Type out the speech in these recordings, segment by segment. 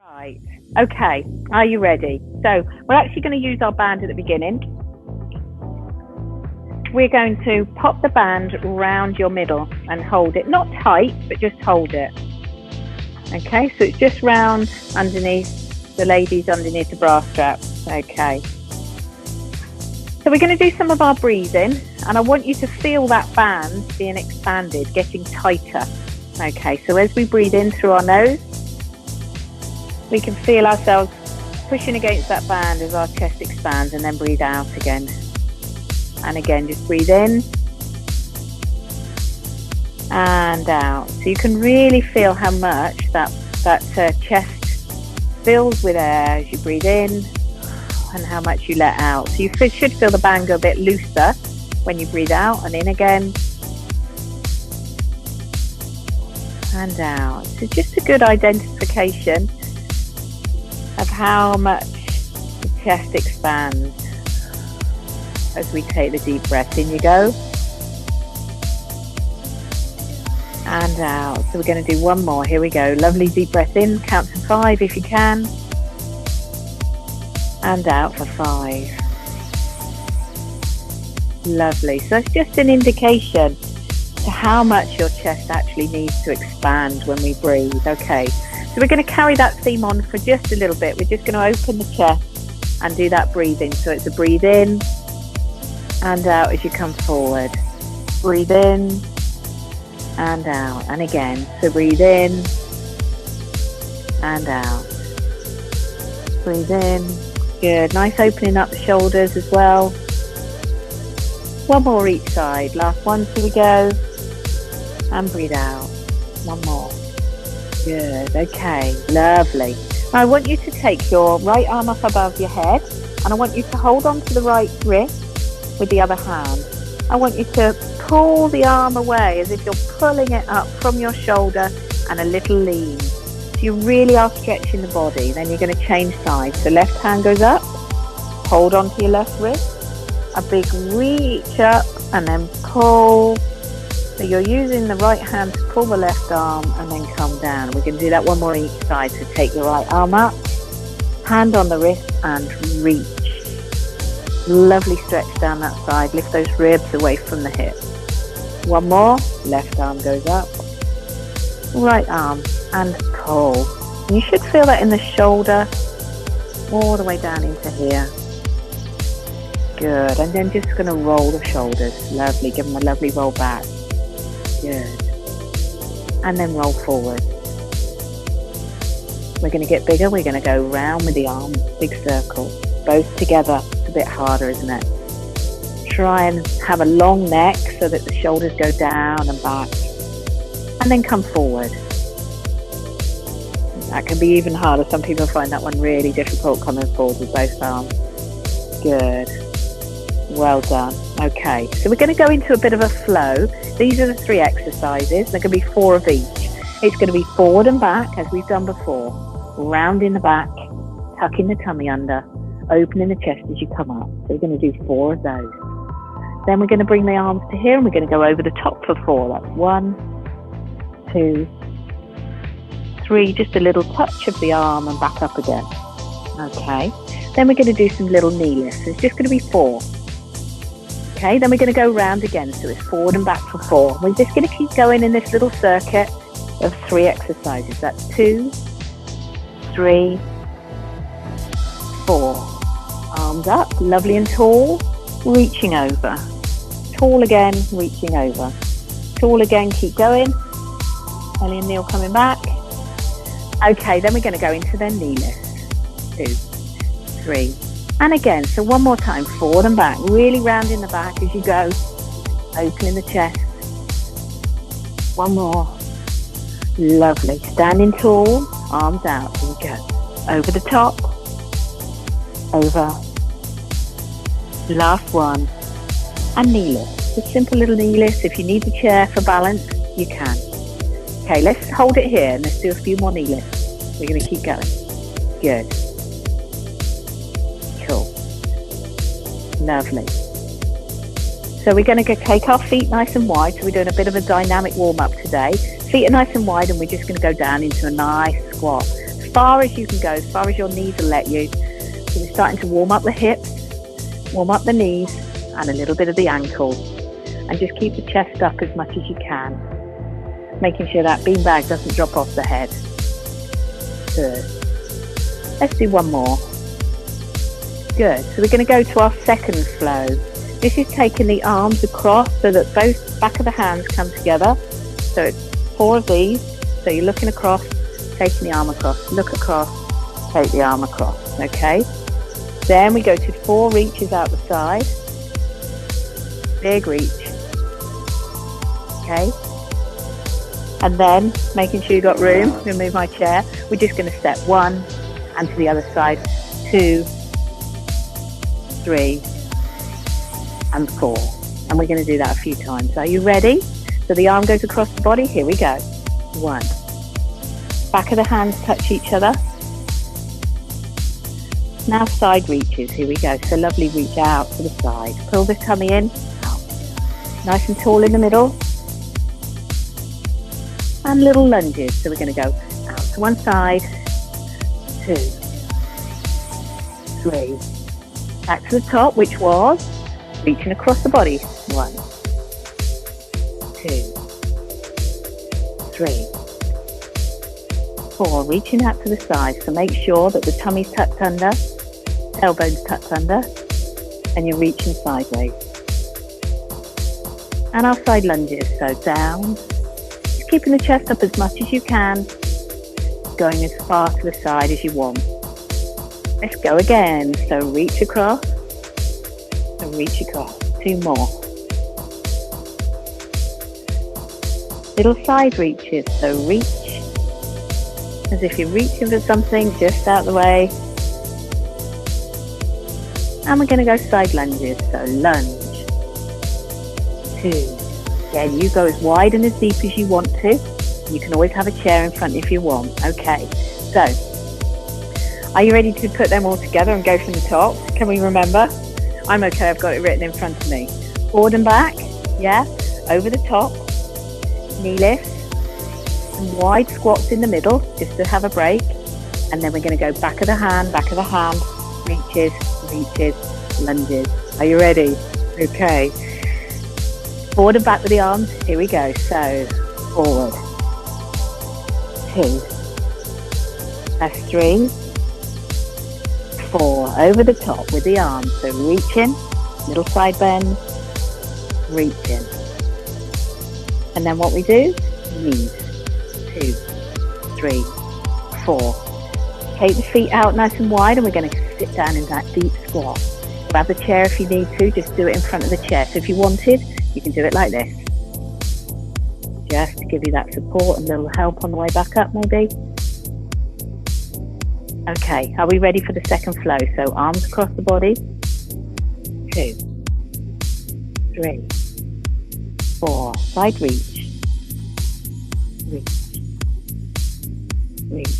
Right, okay, are you ready? So we're actually going to use our band at the beginning. We're going to pop the band round your middle and hold it, not tight, but just hold it. Okay, so it's just round underneath the ladies, underneath the bra strap. Okay. So we're going to do some of our breathing, and I want you to feel that band being expanded, getting tighter. Okay, so as we breathe in through our nose, we can feel ourselves pushing against that band as our chest expands, and then breathe out again. And again, just breathe in and out. So you can really feel how much that chest fills with air as you breathe in and how much you let out. So you should feel the band go a bit looser when you breathe out and in again. And out. So just a good identification of how much the chest expands as we take the deep breath. In you go. And out. So we're going to do one more. Here we go. Lovely deep breath in. Count to 5 if you can. And out for 5. Lovely. So it's just an indication to how much your chest actually needs to expand when we breathe. Okay. So we're going to carry that theme on for just a little bit. We're just going to open the chest and do that breathing. So it's a breathe in and out as you come forward. Breathe in and out. And again. So breathe in and out. Breathe in. Good. Nice opening up the shoulders as well. One more each side. Last one. Here we go. And breathe out. One more. Good. Okay. Lovely. Now I want you to take your right arm up above your head, and I want you to hold on to the right wrist with the other hand. I want you to pull the arm away as if you're pulling it up from your shoulder and a little lean. So you really are stretching the body. Then you're going to change sides. So left hand goes up. Hold on to your left wrist. A big reach up and then pull. So you're using the right hand to pull the left arm and then come down. We're going to do that one more each side. So take your right arm up, hand on the wrist and reach. Lovely stretch down that side. Lift those ribs away from the hip. One more. Left arm goes up. Right arm and pull. You should feel that in the shoulder all the way down into here. Good. And then just going to roll the shoulders. Lovely. Give them a lovely roll back. Good. And then roll forward. We're going to get bigger. We're going to go round with the arms, big circle. Both together. It's a bit harder, isn't it? Try and have a long neck so that the shoulders go down and back. And then come forward. That can be even harder. Some people find that one really difficult, coming forward with both arms. Good. Well done. Okay, so we're going to go into a bit of a flow. These are the 3 exercises. There are going to be 4 of each. It's going to be forward and back, as we've done before. Round in the back, tucking the tummy under, opening the chest as you come up. So we're going to do 4 of those. Then we're going to bring the arms to here, and we're going to go over the top for 4. That's 1, 2, 3. Just a little touch of the arm and back up again. Okay. Then we're going to do some little knee lifts. It's just going to be 4. Okay, then we're going to go round again, so it's forward and back for 4. We're just going to keep going in this little circuit of 3 exercises. That's 2, 3, 4. Arms up, lovely and tall, reaching over. Tall again, reaching over. Tall again, keep going. Ellie and Neil coming back. Okay, then we're going to go into their knee lifts. 2, 3. And again, so one more time, forward and back, really round in the back as you go, opening the chest. One more. Lovely. Standing tall, arms out. Here we go. Over the top. Over. Last one. And knee lift. Just simple little knee lifts. If you need the chair for balance, you can. Okay, let's hold it here and let's do a few more knee lifts. We're going to keep going. Good. Cool. Lovely. So we're going to take our feet nice and wide. So we're doing a bit of a dynamic warm-up today. Feet are nice and wide, and we're just going to go down into a nice squat. far as you can go, as far as your knees will let you. So we're starting to warm up the hips, warm up the knees, and a little bit of the ankles. And just keep the chest up as much as you can, making sure that beanbag doesn't drop off the head. Good. Let's do one more. Good. So we're going to go to our second flow. This is taking the arms across so that both back of the hands come together. So it's 4 of these. So you're looking across, taking the arm across, look across, take the arm across. Okay. Then we go to 4 reaches out the side. Big reach. Okay. And then making sure you've got room, I'm going to move my chair. We're just going to step 1 and to the other side, 2, 3, and 4. And we're going to do that a few times. Are you ready? So the arm goes across the body. Here we go. 1. Back of the hands touch each other. Now side reaches. Here we go. So lovely reach out to the side. Pull the tummy in. Out. Nice and tall in the middle. And little lunges. So we're going to go out to one side. 2, 3. Back to the top, which was reaching across the body. 1, 2, 3, 4. Reaching out to the side. So make sure that the tummy's tucked under, tailbone's tucked under, and you're reaching sideways. And our side lunges. So down. Just keeping the chest up as much as you can, going as far to the side as you want. Let's go again. So reach across and reach across. 2 more. Little side reaches. So reach as if you're reaching for something just out the way. And we're going to go side lunges. So lunge. 2. Again, you go as wide and as deep as you want to. You can always have a chair in front if you want. Okay. So, are you ready to put them all together and go from the top? Can we remember? I'm okay, I've got it written in front of me. Forward and back, yeah, over the top, knee lifts, and wide squats in the middle, just to have a break. And then we're going to go back of the hand, reaches, reaches, lunges. Are you ready? Okay. Forward and back with the arms, here we go. So, forward, 2, that's 3, 4, over the top with the arms. So reaching, little side bend, reaching. And then what we do, knees, 2, 3, 4. Take the feet out nice and wide and we're going to sit down in that deep squat. Grab the chair if you need to, just do it in front of the chair. So if you wanted, you can do it like this. Just to give you that support and a little help on the way back up maybe. Okay, are we ready for the second flow? So arms across the body. 2, 3, 4. Side reach. Reach. Reach.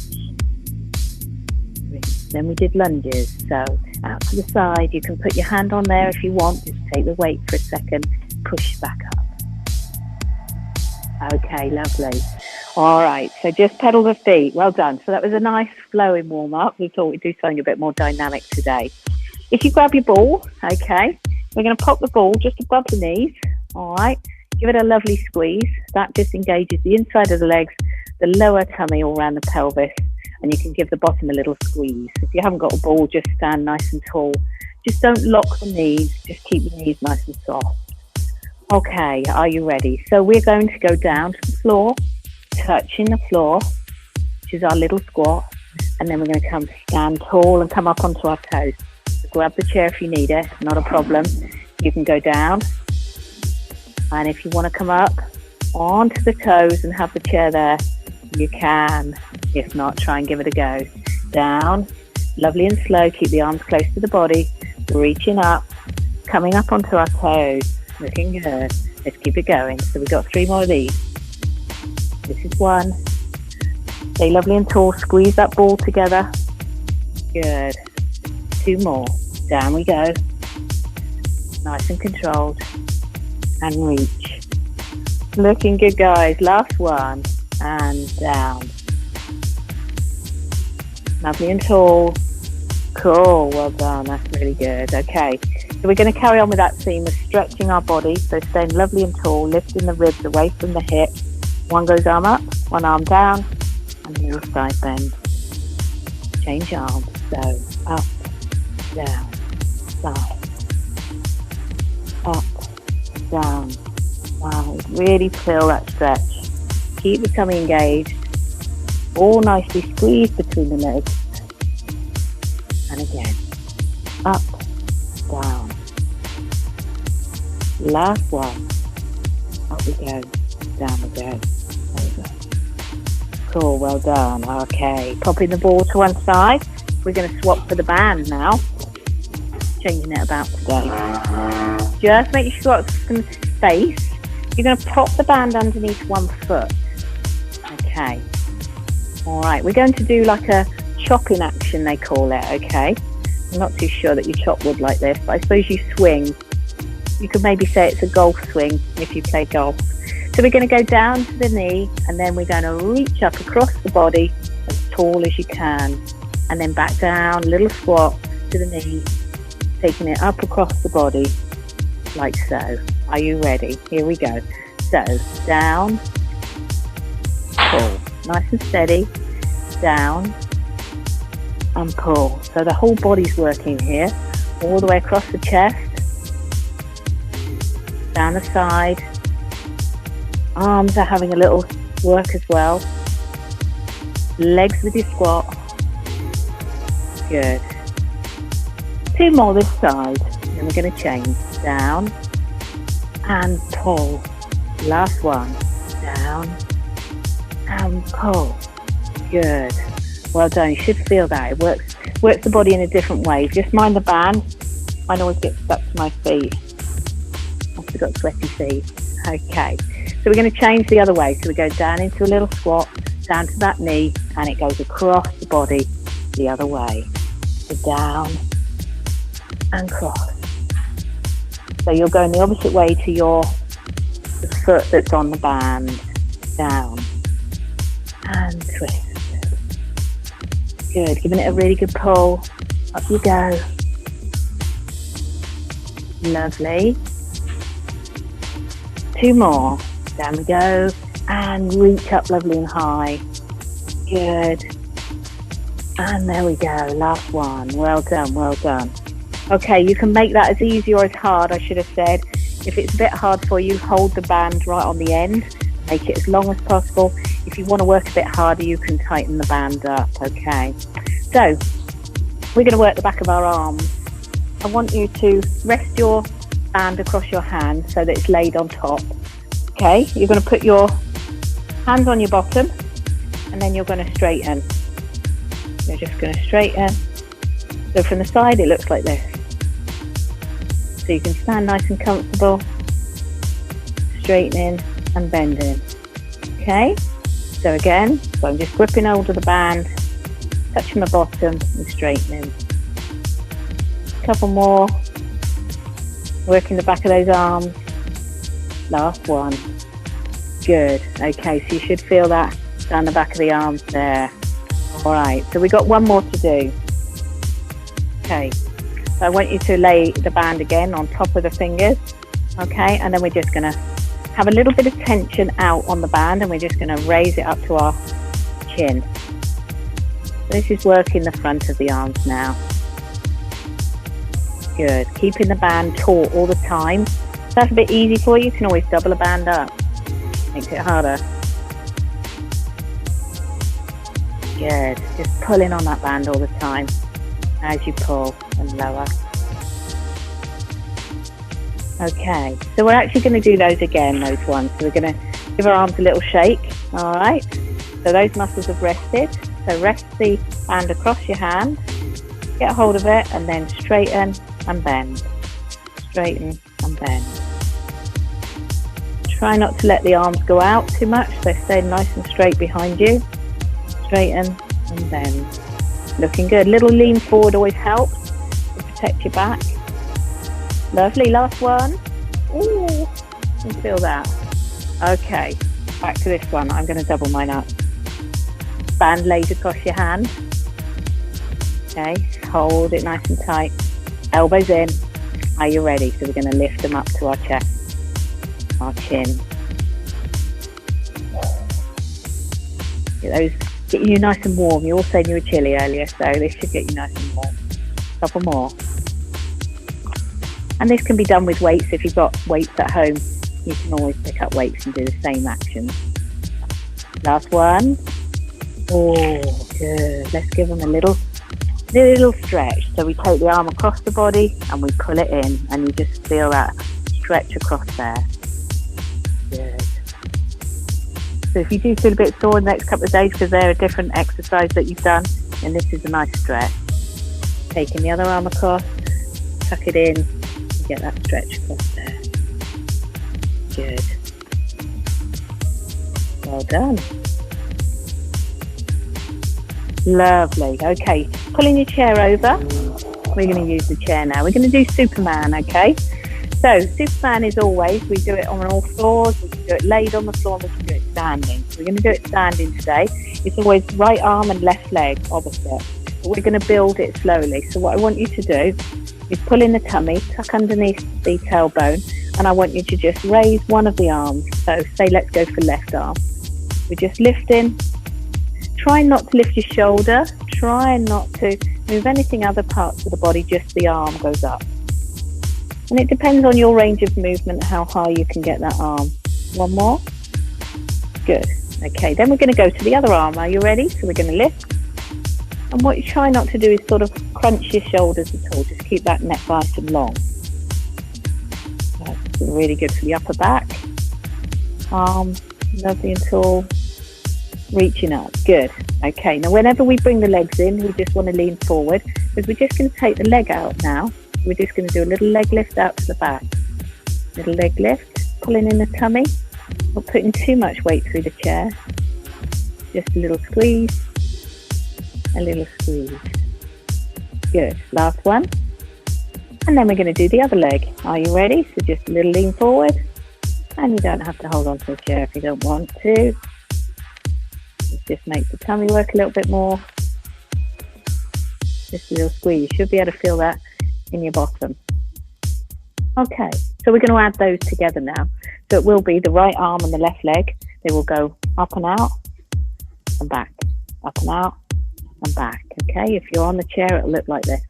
Reach. Then we did lunges. So out to the side. You can put your hand on there if you want. Just take the weight for a second. Push back up. Okay, lovely. All right, so just pedal the feet. Well done. So that was a nice flowing warm-up. We thought we'd do something a bit more dynamic today. If you grab your ball, okay, we're going to pop the ball just above the knees. All right, give it a lovely squeeze. That just engages the inside of the legs, the lower tummy all around the pelvis, and you can give the bottom a little squeeze. If you haven't got a ball, just stand nice and tall. Just don't lock the knees. Just keep the knees nice and soft. Okay, are you ready? So we're going to go down to the floor, touching the floor, which is our little squat, and then we're going to come stand tall and come up onto our toes. So grab the chair if you need it, not a problem. You can go down, and if you want to come up onto the toes and have the chair there, you can. If not, try and give it a go. Down, lovely and slow, keep the arms close to the body, reaching up, coming up onto our toes. Looking good. Let's keep it going. So we've got 3 more of these. This is 1. Stay lovely and tall. Squeeze that ball together. Good. 2 more. Down we go. Nice and controlled. And reach. Looking good, guys. Last one. And down. Lovely and tall. Cool, well done, that's really good. Okay, so we're going to carry on with that theme of stretching our body, so staying lovely and tall, lifting the ribs away from the hip. One goes arm up, one arm down, and a little side bend. Change arms, so up, down, side, up, down. Wow, really feel that stretch. Keep the tummy engaged, all nicely squeezed between the legs. And again, up, down. Last one. Up we go, down we go. There we go. Cool, well done. Okay, popping the ball to one side. We're going to swap for the band now. Changing it about today. Just make sure you've got some space. You're going to prop the band underneath one foot. Okay. All right, we're going to do like a chopping action, they call it, okay? I'm not too sure that you chop wood like this, but I suppose you swing. You could maybe say it's a golf swing if you play golf. So we're going to go down to the knee, and then we're going to reach up across the body as tall as you can. And then back down, little squat to the knee, taking it up across the body, like so. Are you ready? Here we go. So, down, pull. Nice and steady. Down, and pull. So the whole body's working here, all the way across the chest, down the side. Arms are having a little work as well. Legs with your squat. Good. 2 more this side. Then we're going to change. Down and pull. Last one. Down and pull. Good. Well done. You should feel that. It works the body in a different way. Just mind the band. Mine always gets stuck to my feet. I've got sweaty feet. Okay. So we're going to change the other way. So we go down into a little squat, down to that knee, and it goes across the body the other way. So down and cross. So you're going the opposite way to the foot that's on the band. Down and twist. Good. Giving it a really good pull. Up you go. Lovely. 2 more. Down we go. And reach up lovely and high. Good. And there we go. Last one. Well done, well done. Okay, you can make that as easy or as hard, I should have said. If it's a bit hard for you, hold the band right on the end. Make it as long as possible. If you want to work a bit harder, you can tighten the band up, okay? So, we're going to work the back of our arms. I want you to rest your band across your hand so that it's laid on top. Okay, you're going to put your hands on your bottom, and then you're going to straighten. You're just going to straighten. So from the side, it looks like this. So you can stand nice and comfortable, straightening and bending. Okay, so again, so I'm just gripping hold of the band, touching my bottom and straightening. A couple more, working the back of those arms. Last one. Good. Okay, so you should feel that down the back of the arms there. All right, so we've got one more to do. Okay, so I want you to lay the band again on top of the fingers. Okay, and then we're just going to have a little bit of tension out on the band, and we're just going to raise it up to our chin. This is working the front of the arms now. Good. Keeping the band taut all the time. If that's a bit easy for you, you can always double a band up. Makes it harder. Good. Just pulling on that band all the time as you pull and lower. Okay, so we're actually going to do those again, those ones. So we're going to give our arms a little shake, all right? So those muscles have rested. So rest the band across your hand, get a hold of it, and then straighten and bend. Straighten and bend. Try not to let the arms go out too much. They stay nice and straight behind you. Straighten and bend. Looking good. Little lean forward always helps to protect your back. Lovely, last one. Ooh, you can feel that. Okay, back to this one. I'm going to double mine up. Band laid across your hand. Okay, hold it nice and tight. Elbows in. Are you ready? So we're going to lift them up to our chest, our chin. Get you nice and warm. You all said you were chilly earlier, so this should get you nice and warm. Couple more. And this can be done with weights. If you've got weights at home, you can always pick up weights and do the same actions. Last one. Oh, good. Let's give them a little stretch. So we take the arm across the body and we pull it in, and you just feel that stretch across there. Good. So if you do feel a bit sore in the next couple of days because they're a different exercise that you've done, then this is a nice stretch. Taking the other arm across, tuck it in, and get that stretch across there. Good. Well done. Lovely. Okay, pulling your chair over. We're going to use the chair now. We're going to do Superman, okay? So Superman is always, we do it on all floors, we can do it laid on the floor, and we can do it standing. So we're going to do it standing today. It's always right arm and left leg opposite. But we're going to build it slowly. So what I want you to do is pull in the tummy, tuck underneath the tailbone, and I want you to just raise one of the arms. So say let's go for left arm. We're just lifting. Try not to lift your shoulder. Try not to move anything other parts of the body, just the arm goes up. And it depends on your range of movement, how high you can get that arm. One more. Good. Okay, then we're going to go to the other arm. Are you ready? So we're going to lift. And what you try not to do is sort of crunch your shoulders at all. Just keep that neck nice and long. That's really good for the upper back. Arm, lovely and tall. Reaching up. Good. Okay, now whenever we bring the legs in, we just want to lean forward, because we're just going to take the leg out now. We're just going to do a little leg lift out to the back. Little leg lift, pulling in the tummy, not putting too much weight through the chair. Just a little squeeze, a little squeeze. Good. Last one. And then we're going to do the other leg. Are you ready? So just a little lean forward. And you don't have to hold on to the chair if you don't want to. Just make the tummy work a little bit more. Just a little squeeze. You should be able to feel that in your bottom. Okay, so we're going to add those together now. So it will be the right arm and the left leg. They will go up and out and back, up and out and back. Okay, if you're on the chair, it'll look like this.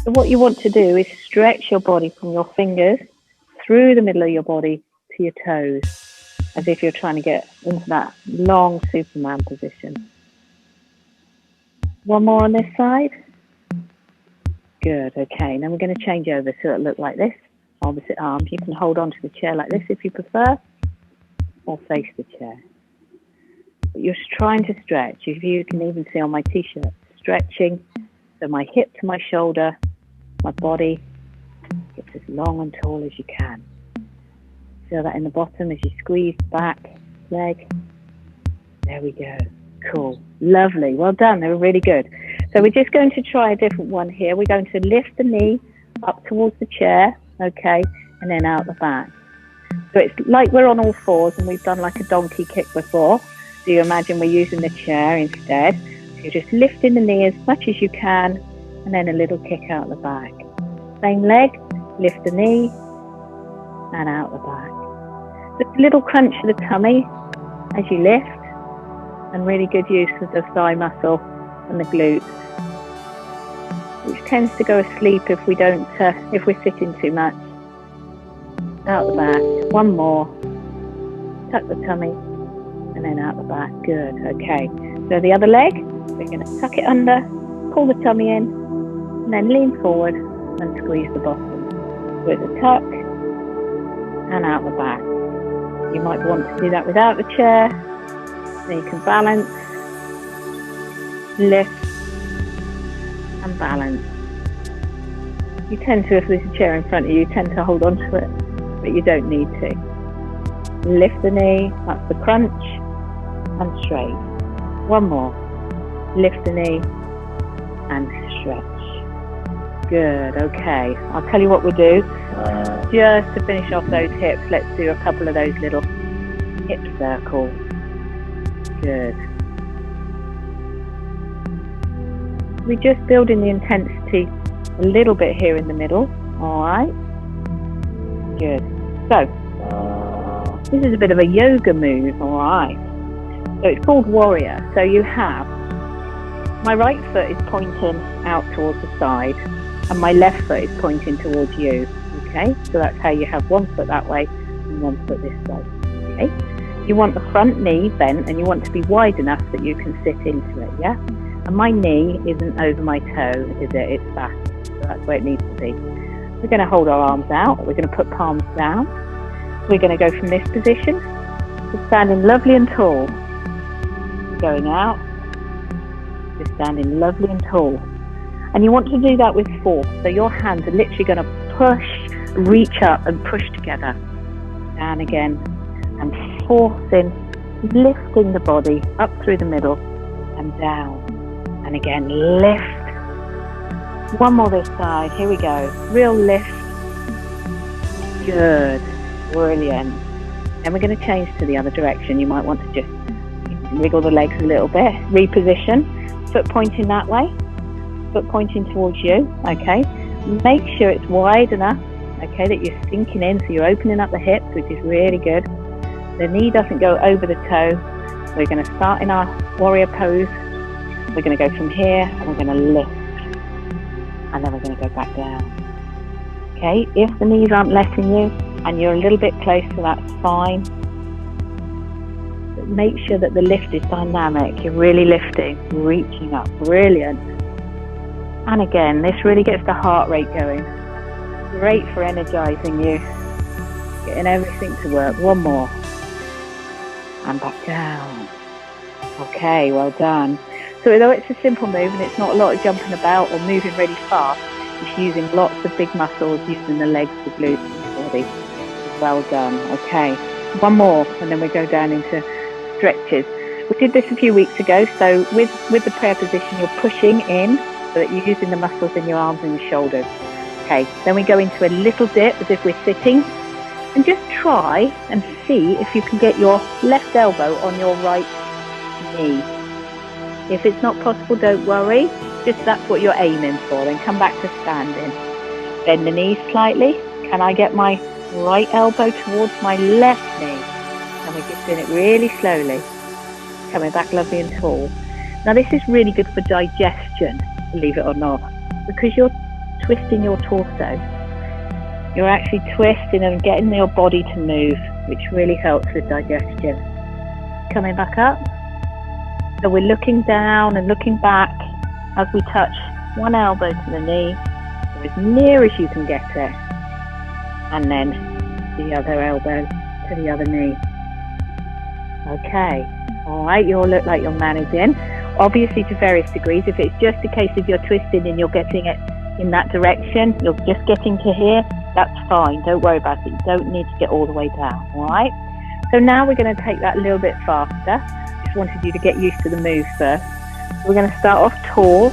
So what you want to do is stretch your body from your fingers through the middle of your body to your toes, as if you're trying to get into that long Superman position. One more on this side. Good, okay. Now we're going to change over so it'll look like this. Opposite arms. You can hold on to the chair like this if you prefer, or face the chair. But you're trying to stretch. If you can even see on my t-shirt, stretching. So my hip to my shoulder, my body gets as long and tall as you can. Feel that in the bottom as you squeeze the back leg. There we go. Cool. Lovely. Well done. They were really good. So we're just going to try a different one here. We're going to lift the knee up towards the chair, okay, and then out the back. So it's like we're on all fours and we've done like a donkey kick before. So you imagine we're using the chair instead. So you're just lifting the knee as much as you can and then a little kick out the back. Same leg, lift the knee and out the back. Just a little crunch of the tummy as you lift, and really good use of the thigh muscle and the glutes, which tends to go asleep if we don't, if we're sitting too much. Out the back. One more. Tuck the tummy and then out the back. Good. Okay. So the other leg, we're going to tuck it under, pull the tummy in, and then lean forward and squeeze the bottom with a tuck and out the back. You might want to do that without the chair. Then you can balance, lift and balance. You tend to, if there's a chair in front of you, you tend to hold on to it, but you don't need to. Lift the knee, that's the crunch, and straight. One more. Lift the knee and stretch. Good, okay. I'll tell you what we'll do. Just to finish off those hips, let's do a couple of those little hip circles. Good. We're just building the intensity a little bit here in the middle. All right. Good. So, this is a bit of a yoga move. All right. So it's called warrior. So you have, my right foot is pointing out towards the side and my left foot is pointing towards you. Okay. So that's how you have one foot that way and one foot this way. Okay. You want the front knee bent and you want to be wide enough that you can sit into it. Yeah. And my knee isn't over my toe, is it? It's back. So that's where it needs to be. We're going to hold our arms out. We're going to put palms down. We're going to go from this position to standing lovely and tall. Going out, just standing lovely and tall. And you want to do that with force. So your hands are literally going to push, reach up and push together. Down again and forcing, lifting the body up through the middle and down. And again, lift. One more this side. Here we go. Real lift. Good. Brilliant. And we're going to change to the other direction. You might want to just wiggle the legs a little bit. Reposition. Foot pointing that way. Foot pointing towards you. Okay. Make sure it's wide enough. Okay, that you're sinking in. So you're opening up the hips, which is really good. The knee doesn't go over the toe. We're going to start in our warrior pose. We're going to go from here and we're going to lift. And then we're going to go back down. Okay, if the knees aren't letting you and you're a little bit close, so that's fine. But make sure that the lift is dynamic. You're really lifting, reaching up. Brilliant. And again, this really gets the heart rate going. Great for energizing you. Getting everything to work. One more. And back down. Okay, well done. So although it's a simple move and it's not a lot of jumping about or moving really fast, it's using lots of big muscles, using the legs, the glutes, the body. Well done. Okay, one more and then we go down into stretches. We did this a few weeks ago. So with the prayer position, you're pushing in so that you're using the muscles in your arms and your shoulders. Okay, then we go into a little dip as if we're sitting. And just try and see if you can get your left elbow on your right knee. If it's not possible, don't worry. Just that's what you're aiming for. Then come back to standing. Bend the knees slightly. Can I get my right elbow towards my left knee? And we're just doing it really slowly. Coming back lovely and tall. Now this is really good for digestion, believe it or not. Because you're twisting your torso. You're actually twisting and getting your body to move, which really helps with digestion. Coming back up. So we're looking down and looking back as we touch one elbow to the knee, or as near as you can get it, and then the other elbow to the other knee. Okay, all right, you all look like you're managing. Obviously to various degrees. If it's just a case of you're twisting and you're getting it in that direction, you're just getting to here, that's fine. Don't worry about it. You don't need to get all the way down, all right? So now we're going to take that a little bit faster. Just wanted you to get used to the move first. We're going to start off tall.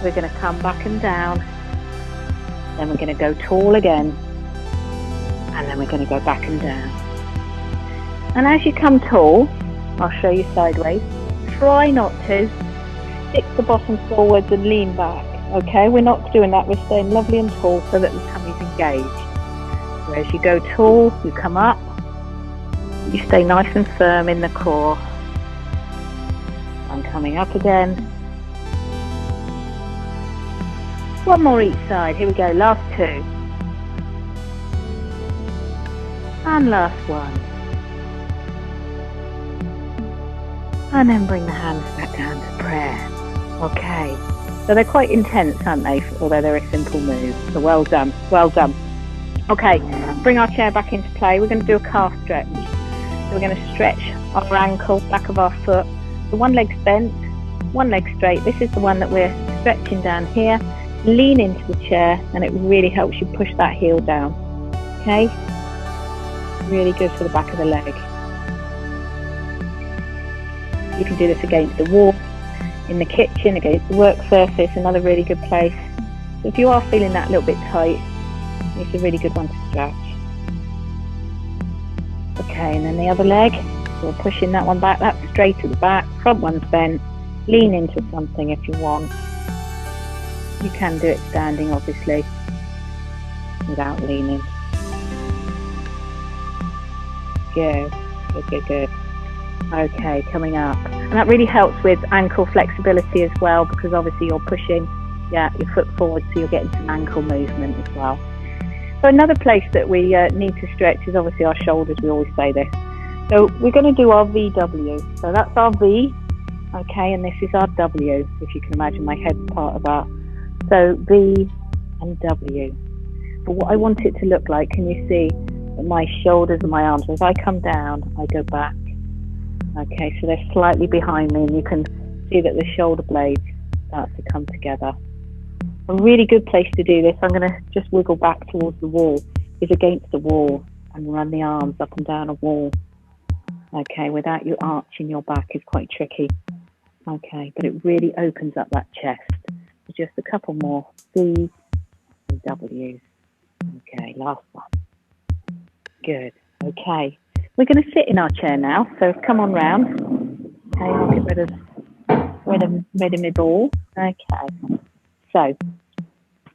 We're going to come back and down. Then we're going to go tall again. And then we're going to go back and down. And as you come tall, I'll show you sideways. Try not to stick the bottom forwards and lean back. Okay, we're not doing that. We're staying lovely and tall so that the tummy's engaged. So as you go tall, you come up. You stay nice and firm in the core. I'm coming up again. One more each side. Here we go. Last two. And last one. And then bring the hands back down to prayer. Okay. So they're quite intense, aren't they? Although they're a simple move. So well done. Well done. Okay. Bring our chair back into play. We're going to do a calf stretch. So we're going to stretch our ankle, back of our foot. So one leg's bent, one leg straight. This is the one that we're stretching down here. Lean into the chair and it really helps you push that heel down. Okay? Really good for the back of the leg. You can do this against the wall, in the kitchen, against the work surface, another really good place. So if you are feeling that a little bit tight, it's a really good one to stretch. Okay, and then the other leg, so we're pushing that one back, that's straight at the back, front one's bent, lean into something if you want. You can do it standing, obviously, without leaning. Good, good, good, good. Okay, coming up. And that really helps with ankle flexibility as well, because obviously you're pushing your foot forward, so you're getting some ankle movement as well. So another place that we need to stretch is obviously our shoulders. We always say this. So we're going to do our VW. So that's our V, okay, and this is our W, if you can imagine my head's part of that. So V and W. But what I want it to look like, can you see that my shoulders and my arms, as I come down, I go back. Okay, so they're slightly behind me, and you can see that the shoulder blades start to come together. A really good place to do this, I'm going to just wiggle back towards the wall, is against the wall, and run the arms up and down a wall. Okay, without you arching your back is quite tricky. Okay, but it really opens up that chest. So just a couple more V's and W's. Okay, last one. Good. Okay, we're going to sit in our chair now, so come on round. Okay, I'll get rid of my ball. Okay, so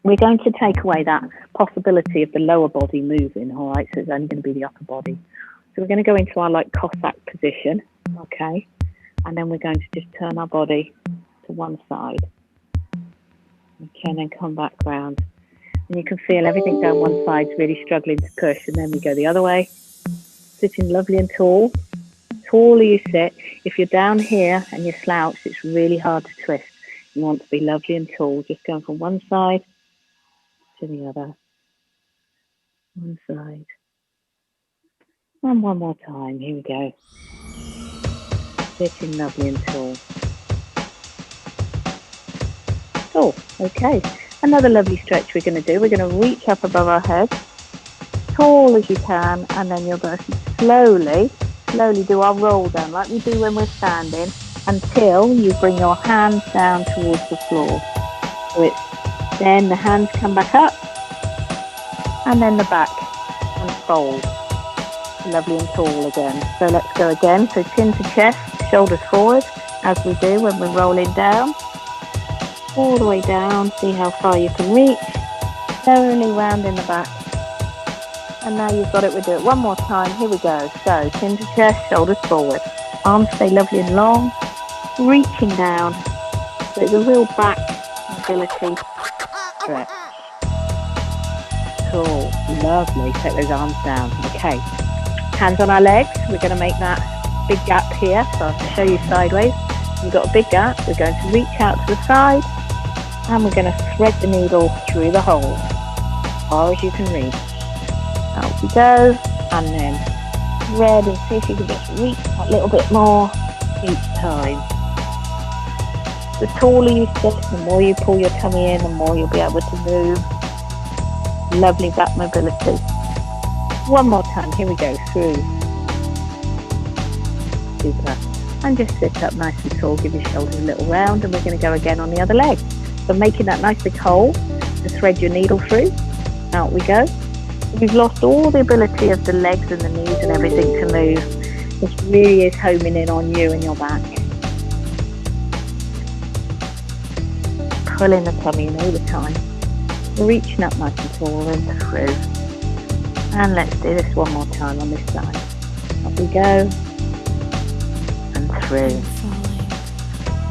we're going to take away that possibility of the lower body moving, all right? So it's only going to be the upper body. So we're going to go into our like Cossack position, okay? And then we're going to just turn our body to one side. Okay, and then come back round. And you can feel everything down one side's really struggling to push. And then we go the other way, sitting lovely and tall. Taller you sit. If you're down here and you're slouched, it's really hard to twist. You want to be lovely and tall, just going from one side to the other. One side. And one more time. Here we go. Sitting lovely and tall. Oh, okay. Another lovely stretch we're going to do. We're going to reach up above our head, tall as you can, and then you're going to slowly do our roll down like we do when we're standing until you bring your hands down towards the floor. So it's then the hands come back up and then the back and fold. Lovely and tall again. So let's go again. So chin to chest, shoulders forward, as we do when we're rolling down. All the way down, see how far you can reach. Slowly round in the back. And now you've got it, we'll do it one more time. Here we go. So chin to chest, shoulders forward. Arms stay lovely and long. Reaching down. So it's a real back mobility stretch. Cool. Lovely. Take those arms down. Okay. Hands on our legs. We're going to make that big gap here. So I'll show you sideways. We've got a big gap. We're going to reach out to the side. And we're going to thread the needle through the hole. As far as you can reach. Out we go. And then thread and see if you can just reach a little bit more each time. The taller you sit, the more you pull your tummy in, the more you'll be able to move. Lovely back mobility. One more time, here we go, through. Super. And just sit up nice and tall, give your shoulders a little round, and we're going to go again on the other leg. So making that nice big hole to thread your needle through. Out we go. We've lost all the ability of the legs and the knees and everything to move. This really is homing in on you and your back. Pulling the tummy in all the time. Reaching up nice and tall and through. And let's do this one more time on this side. Up we go. And through.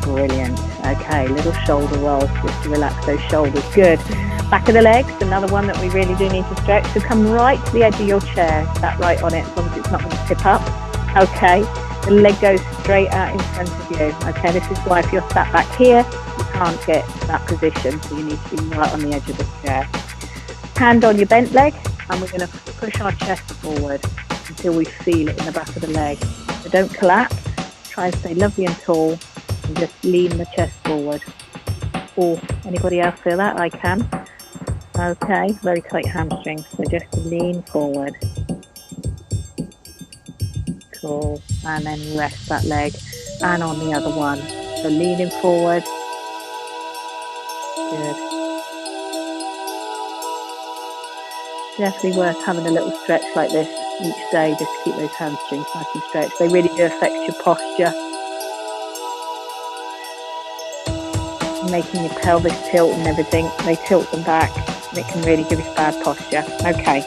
Brilliant. Okay, little shoulder rolls just to relax those shoulders. Good. Back of the legs, another one that we really do need to stretch. So come right to the edge of your chair. Sat right on it, as long as it's not going to tip up. Okay. The leg goes straight out in front of you. Okay, this is why if you're sat back here, you can't get that position. So you need to be right on the edge of the chair. Hand on your bent leg, and we're going to push our chest forward until we feel it in the back of the leg. So don't collapse. Try and stay lovely and tall, and just lean the chest forward. Or anybody else feel that? I can. Okay, very tight hamstrings. So just lean forward. Cool. And then rest that leg. And on the other one. So leaning forward. Good. Definitely worth having a little stretch like this each day just to keep those hamstrings nice and stretched. They really do affect your posture. making your pelvis tilt and everything. They tilt them back, and it can really give us bad posture. Okay,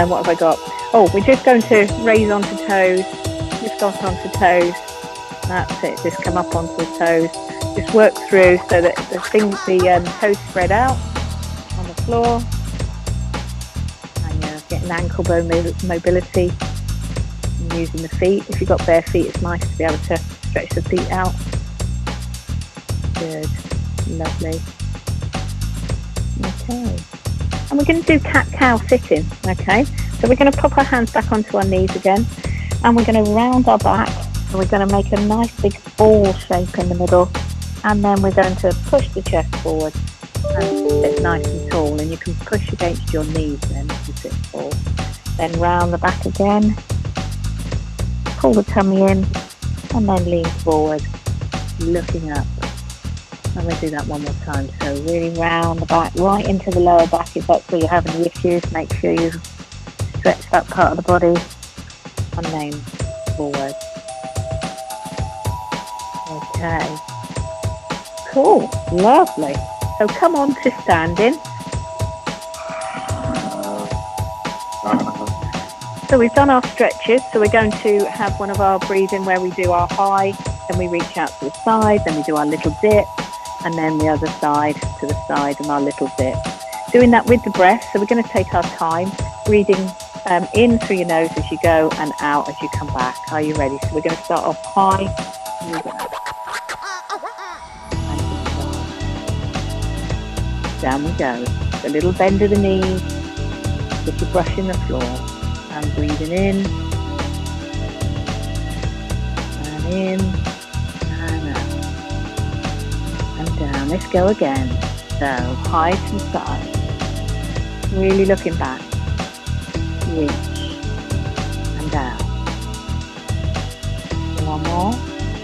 what have I got? Oh, we're just going to raise onto toes. Just got onto toes. That's it. Just come up onto the toes. Just work through so that the toes spread out on the floor, and you're getting ankle bone mobility and using the feet. If you've got bare feet, it's nice to be able to stretch the feet out. Good, lovely. Okay, and we're going to do cat-cow sitting. Okay, so we're going to pop our hands back onto our knees again, and we're going to round our back, and we're going to make a nice big ball shape in the middle, and then we're going to push the chest forward and sit nice and tall, and you can push against your knees then to sit tall. Then round the back again, pull the tummy in, and then lean forward, looking up. I'm going to do that one more time. So really round the back, right into the lower back. If that's where you're having the issues, make sure you stretch that part of the body, and then forward. Okay. Cool. Lovely. So come on to standing. So we've done our stretches. So we're going to have one of our breathing where we do our high, then we reach out to the side, then we do our little dip, and then the other side to the side and our little dip. Doing that with the breath. So we're going to take our time, breathing in through your nose as you go and out as you come back. Are you ready? So we're going to start off high. Down we go. A little bend of the knees, just you're brushing the floor. And breathing in, and in, and out, and down. Let's go again. So, high to the side, really looking back, reach, and down. One more,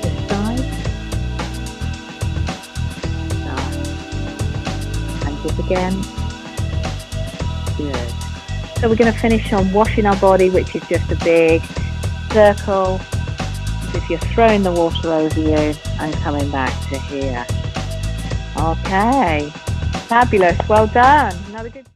this side, and dip again. Good. So we're going to finish on washing our body, which is just a big circle, as if you're throwing the water over you and coming back to here. Okay, fabulous, well done. Another good